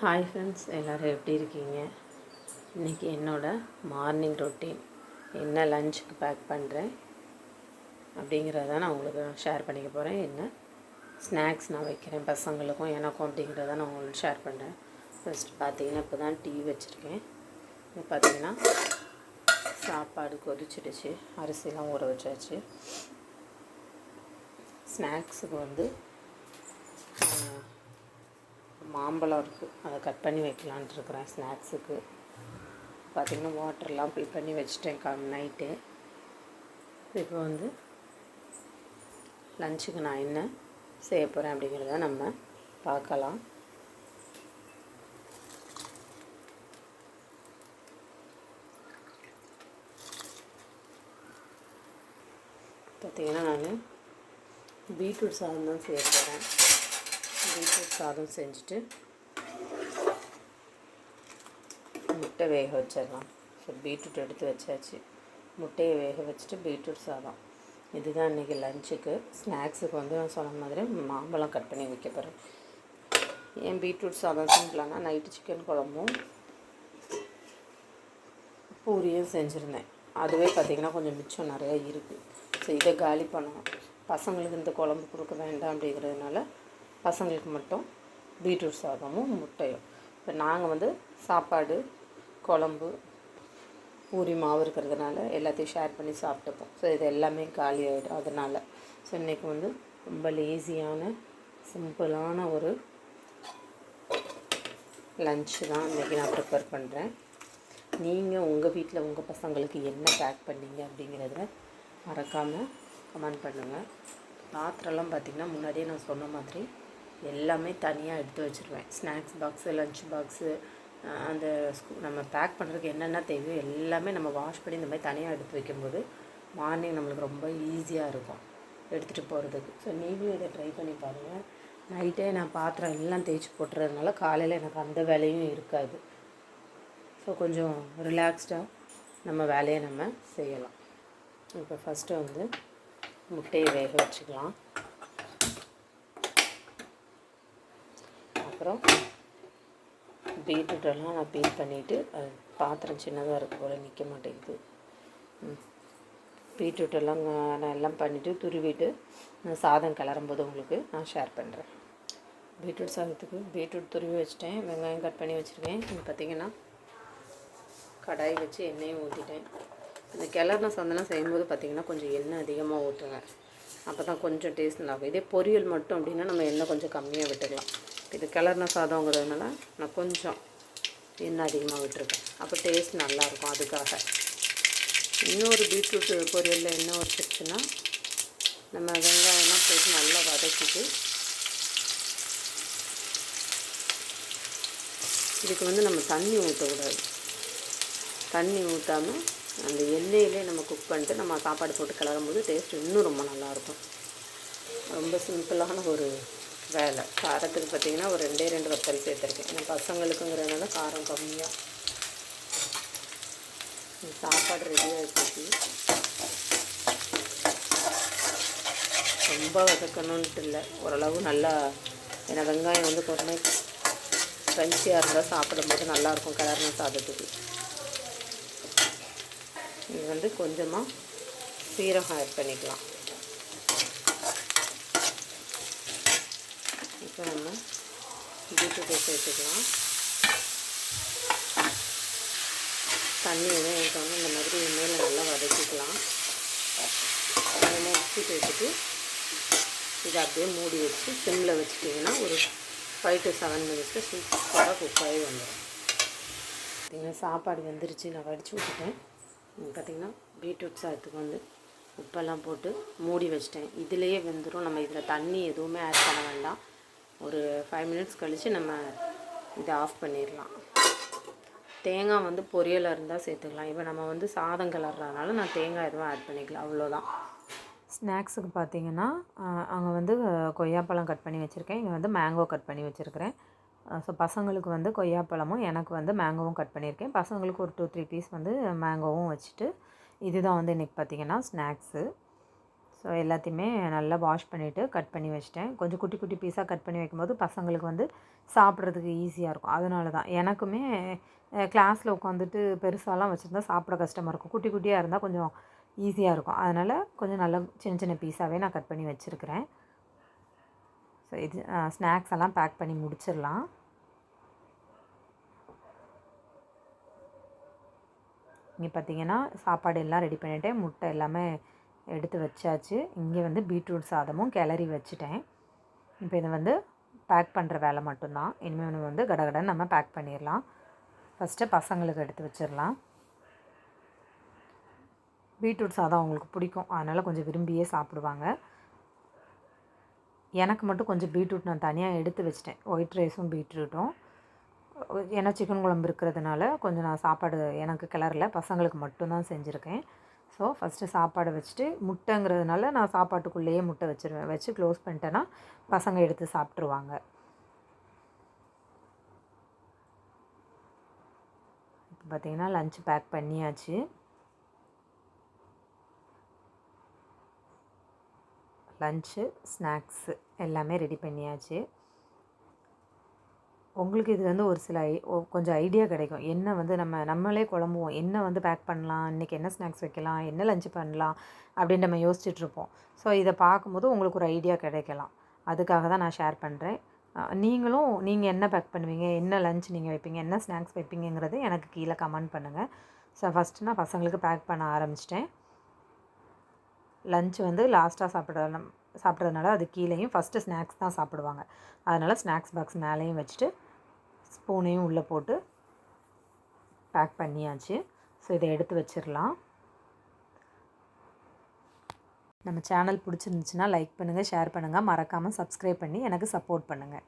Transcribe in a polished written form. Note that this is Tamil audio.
ஹாய் ஃப்ரெண்ட்ஸ், எல்லோரும் எப்படி இருக்கீங்க? இன்றைக்கி என்னோடய மார்னிங் ரொட்டீன் என்ன லஞ்சுக்கு பேக் பண்ணுறேன் அப்படிங்கிறத நான் உங்களுக்கு ஷேர் பண்ணிக்க போகிறேன். என்ன ஸ்நாக்ஸ் நான் வைக்கிறேன் பசங்களுக்கும் எனக்கும் அப்படிங்கிறத நான் உங்களுக்கு ஷேர் பண்ணுறேன். ஃபஸ்ட்டு பார்த்தீங்கன்னா இப்போ தான் டீ வச்சுருக்கேன். இப்போ பார்த்தீங்கன்னா சாப்பாடு கொதிச்சிடுச்சு, அரிசிலாம் ஊற வச்சாச்சு. ஸ்நாக்ஸுக்கு வந்து மாம்பழம் இருக்குது, அதை கட் பண்ணி வைக்கலான்ட்டு இருக்கிறேன். ஸ்நாக்ஸுக்கு பார்த்திங்கன்னா வாட்டர்லாம் ஃபில் பண்ணி வச்சுட்டேன் நைட்டு. இப்போ வந்து லஞ்சுக்கு நான் என்ன செய்ய போகிறேன் அப்படிங்கிறத நம்ம பார்க்கலாம். பார்த்திங்கன்னா நான் பீட்ரூட் சாதம் தான் செய்ய போகிறேன். பீட்ரூட் சாதம் செஞ்சுட்டு முட்டை வேக வச்சிடலாம். ஸோ பீட்ரூட் எடுத்து வச்சாச்சு, முட்டையை வேக வச்சுட்டு பீட்ரூட் சாதம் இதுதான் இன்றைக்கி லஞ்சுக்கு. ஸ்நாக்ஸுக்கு வந்து நான் சொன்ன மாதிரி மாம்பழம் கட் பண்ணி வைக்க போகிறேன். ஏன் பீட்ரூட் சாதம் சிம்பிளானா நைட்டு சிக்கன் குழம்பும் பூரியும் செஞ்சுருந்தேன். அதுவே பார்த்திங்கன்னா கொஞ்சம் மிச்சம் நிறையா இருக்குது. ஸோ இதை காலி பண்ணணும். பசங்களுக்கு இந்த குழம்பு கொடுக்க வேண்டாம் அப்படிங்கிறதுனால பசங்களுக்கு மட்டும் பீட்ரூட் சாதமும் முட்டையும். இப்போ நாங்கள் வந்து சாப்பாடு குழம்பு பூரி மாவு இருக்கிறதுனால எல்லாத்தையும் ஷேர் பண்ணி சாப்பிட்டுப்போம். ஸோ இது எல்லாமே காலி ஆகிடும். அதனால் ஸோ இன்றைக்கி வந்து ரொம்ப லேசியான சிம்பிளான ஒரு லன்ச்சு தான் இன்றைக்கி நான் ப்ரிப்பேர் பண்ணுறேன். நீங்கள் உங்கள் வீட்டில் உங்கள் பசங்களுக்கு என்ன பேக் பண்ணீங்க அப்படிங்கிறத மறக்காமல் கமெண்ட் பண்ணுங்கள். பாத்திரம்லாம் பார்த்திங்கன்னா முன்னாடியே நான் சொன்ன மாதிரி எல்லாமே தனியாக எடுத்து வச்சுருவேன். ஸ்நாக்ஸ் பாக்ஸு, லஞ்ச் பாக்ஸு, அந்த நம்ம பேக் பண்ணுறதுக்கு என்னென்ன தேவையோ எல்லாமே நம்ம வாஷ் பண்ணி இந்த மாதிரி தனியாக எடுத்து வைக்கும்போது மார்னிங் நம்மளுக்கு ரொம்ப ஈஸியாக இருக்கும் எடுத்துகிட்டு போகிறதுக்கு. ஸோ நீங்களும் இதை ட்ரை பண்ணி பாருங்கள். நைட்டே நான் பாத்திரம் எல்லாம் தேய்ச்சி போட்டுறதுனால காலையில் எனக்கு அந்த வேலையும் இருக்காது. ஸோ கொஞ்சம் ரிலாக்ஸ்டாக நம்ம வேலையை நம்ம செய்யலாம். இப்போ ஃபஸ்ட்டு வந்து முட்டையை வேக வச்சுக்கலாம். அப்புறம் பீட்ரூட்டெல்லாம் நான் பீல் பண்ணிவிட்டு, அது பாத்திரம் சின்னதாக இருக்க போல் நிற்க மாட்டேங்குது. பீட்ரூட்டெல்லாம் நான் எல்லாம் பண்ணிவிட்டு துருவிட்டு நான் சாதம் கிளறும்போது உங்களுக்கு நான் ஷேர் பண்ணுறேன். பீட்ரூட் சாதத்துக்கு பீட்ரூட் துருவி வச்சுட்டேன், வெங்காயம் கட் பண்ணி வச்சுருக்கேன். இது பார்த்திங்கன்னா கடாய் வச்சு எண்ணெயும் ஊற்றிட்டேன். இந்த கிளறுன சாதம்லாம் செய்யும்போது பார்த்திங்கன்னா கொஞ்சம் எண்ணெய் அதிகமாக ஊற்றுவேன், அப்போ தான் கொஞ்சம் டேஸ்ட் நல்லாயிருக்கும். இதே பொரியல் மட்டும் அப்படின்னா நம்ம எண்ணெய் கொஞ்சம் கம்மியாக விட்டுக்கலாம். இது கிளறுன சாதங்கிறதுனால நான் கொஞ்சம் எண்ணெய் அதிகமாக விட்டுருக்கேன், அப்போ டேஸ்ட் நல்லாயிருக்கும். அதுக்காக இன்னொரு பீட்ரூட் பொரியலில் எண்ணெய் வச்சுருச்சுன்னா நம்ம வெங்காயம்லாம் போட்டு நல்லா வதக்கிட்டு இதுக்கு வந்து நம்ம தண்ணி ஊற்றக்கூடாது. தண்ணி ஊற்றாமல் அந்த எண்ணெயிலே நம்ம குக் பண்ணிட்டு நம்ம சாப்பாடு போட்டு கிளறும்போது டேஸ்ட் இன்னும் ரொம்ப நல்லாயிருக்கும். ரொம்ப சிம்பிளான ஒரு வேலை. காரத்துக்கு பார்த்திங்கன்னா ஒரு 2 வத்தல் சேர்த்துருக்கேன். ஏன்னா பசங்களுக்குங்கிறதுனால காரம் கம்மியாக. சாப்பாடு ரெடியாக வச்சு ரொம்ப வதக்கணுன்ட்டு இல்லை, ஓரளவு நல்லா. ஏன்னா வெங்காயம் வந்து கொஞ்சம் க்ரன்ச்சியாக இருந்தால் சாப்பிடும்போது நல்லாயிருக்கும் கிளறுன சாதத்துக்கு. இது வந்து கொஞ்சமாக சீரகம் ஆட் பண்ணிக்கலாம். இப்போ நம்ம பீட்ரூட்டை சேர்த்துக்கலாம். தண்ணி எதுவும் ஊற்றாமல் இந்த மாதிரி மேலே நல்லா வதக்கிக்கலாம். கொஞ்சமாக உப்பு சேர்த்துட்டு இதை அப்படியே மூடி வச்சு சிம்மில் வச்சுட்டிங்கன்னா ஒரு 5 to 7 மினிட்ஸில் சூப்பராக குக் ஆகி வந்துடும். பார்த்திங்கன்னா சாப்பாடு வெந்துருச்சு, நான் வடித்து விட்டுட்டேன். பார்த்திங்கன்னா பீட்ரூட் சாதத்துக்கு வந்து உப்பெல்லாம் போட்டு மூடி வச்சிட்டேன். இதிலையே வெந்துடும். நம்ம இதில் தண்ணி எதுவுமே ஆட் பண்ண வேண்டாம். ஒரு 5 மினிட்ஸ் கழித்து நம்ம இதை ஆஃப் பண்ணிடலாம். தேங்காய் வந்து பொரியலாக இருந்தால் சேர்த்துக்கலாம். இப்போ நம்ம வந்து சாதம் கிளறதுனால நான் தேங்காய் எதுவும் ஆட் பண்ணிக்கலாம், அவ்வளோதான். ஸ்நாக்ஸுக்கு பார்த்திங்கன்னா அங்கே வந்து கொய்யாப்பழம் கட் பண்ணி வச்சுருக்கேன். இங்கே வந்து மேங்கோ கட் பண்ணி வச்சுருக்கிறேன். ஸோ பசங்களுக்கு வந்து கொய்யாப்பழமும் எனக்கு வந்து மேங்கோவும் கட் பண்ணியிருக்கேன். பசங்களுக்கு ஒரு 2-3 பீஸ் வந்து மேங்கோவும் வச்சுட்டு இதுதான் வந்து இன்றைக்கி பார்த்திங்கன்னா ஸ்நாக்ஸு. ஸோ எல்லாத்தையுமே நல்லா வாஷ் பண்ணிவிட்டு கட் பண்ணி வச்சிட்டேன். கொஞ்சம் குட்டி குட்டி பீஸாக கட் பண்ணி வைக்கும்போது பசங்களுக்கு வந்து சாப்பிட்றதுக்கு ஈஸியாக இருக்கும். அதனால தான் எனக்குமே கிளாஸில் உட்காந்துட்டு பெருசாலாம் வச்சுருந்தா சாப்பிட கஷ்டமாக இருக்கும். குட்டி குட்டியாக இருந்தால் கொஞ்சம் ஈஸியாக இருக்கும். அதனால் கொஞ்சம் நல்லா சின்ன சின்ன பீஸாகவே நான் கட் பண்ணி வச்சுருக்கிறேன். ஸோ இது ஸ்நாக்ஸ் எல்லாம் பேக் பண்ணி முடிச்சிடலாம். இங்கே பார்த்தீங்கன்னா சாப்பாடு எல்லாம் ரெடி பண்ணிவிட்டேன். முட்டை எல்லாமே எடுத்து வச்சாச்சு. இங்கே வந்து பீட்ரூட் சாதமும் கிளறி வச்சுட்டேன். இப்போ இதை வந்து பேக் பண்ணுற வேலை மட்டும்தான். இனிமேல் வந்து கடகடன்னு நம்ம பேக் பண்ணிடலாம். ஃபஸ்ட்டு பசங்களுக்கு எடுத்து வச்சிடலாம். பீட்ரூட் சாதம் அவங்களுக்கு பிடிக்கும், அதனால் கொஞ்சம் விரும்பியே சாப்பிடுவாங்க. எனக்கு மட்டும் கொஞ்சம் பீட்ரூட் நான் தனியாக எடுத்து வச்சிட்டேன். ஒயிட் ரைஸும் பீட்ரூட்டும். ஏன்னா சிக்கன் குழம்பு இருக்கிறதுனால கொஞ்சம் நான் சாப்பாடு எனக்கு கிளறல, பசங்களுக்கு மட்டும்தான் செஞ்சுருக்கேன். ஸோ ஃபஸ்ட்டு சாப்பாடை வச்சுட்டு முட்டைங்கிறதுனால நான் சாப்பாட்டுக்குள்ளேயே முட்டை வச்சுருவேன். வச்சு க்ளோஸ் பண்ணிட்டேன்னா பசங்க எடுத்து சாப்பிட்ருவாங்க. இப்போ பார்த்திங்கன்னா லஞ்ச் பேக் பண்ணியாச்சு. லன்ச்சு, ஸ்நாக்ஸு எல்லாமே ரெடி பண்ணியாச்சு. உங்களுக்கு இது வந்து ஒரு சில கொஞ்சம் ஐடியா கிடைக்கும். என்ன வந்து நம்மளே குழம்புவோம். என்ன வந்து பேக் பண்ணலாம், இன்றைக்கி என்ன ஸ்நாக்ஸ் வைக்கலாம், என்ன லஞ்ச் பண்ணலாம் அப்படின்னு நம்ம யோசிச்சுட்ருப்போம். ஸோ இதை பார்க்கும்போது உங்களுக்கு ஒரு ஐடியா கிடைக்கலாம். அதுக்காக தான் நான் ஷேர் பண்ணுறேன். நீங்கள் என்ன பேக் பண்ணுவீங்க, என்ன லஞ்ச் நீங்கள் வைப்பீங்க, என்ன ஸ்நாக்ஸ் வைப்பீங்கிறது எனக்கு கீழே கமெண்ட் பண்ணுங்கள். ஸோ ஃபஸ்ட்டு நான் பசங்களுக்கு பேக் பண்ண ஆரம்பிச்சிட்டேன். லஞ்ச் வந்து லாஸ்ட்டாக சாப்பிட்றதுனால அது கீழேயும் ஃபஸ்ட்டு ஸ்நாக்ஸ் தான் சாப்பிடுவாங்க. அதனால் ஸ்நாக்ஸ் பாக்ஸ் மேலேயும் வச்சுட்டு ஸ்பூனையும் உள்ளே போட்டு பேக் பண்ணியாச்சு. ஸோ இதை எடுத்து வச்சிடலாம். நம்ம சேனல் பிடிச்சிருந்துச்சுன்னா லைக் பண்ணுங்கள், ஷேர் பண்ணுங்கள், மறக்காமல் சப்ஸ்கிரைப் பண்ணி எனக்கு சப்போர்ட் பண்ணுங்கள்.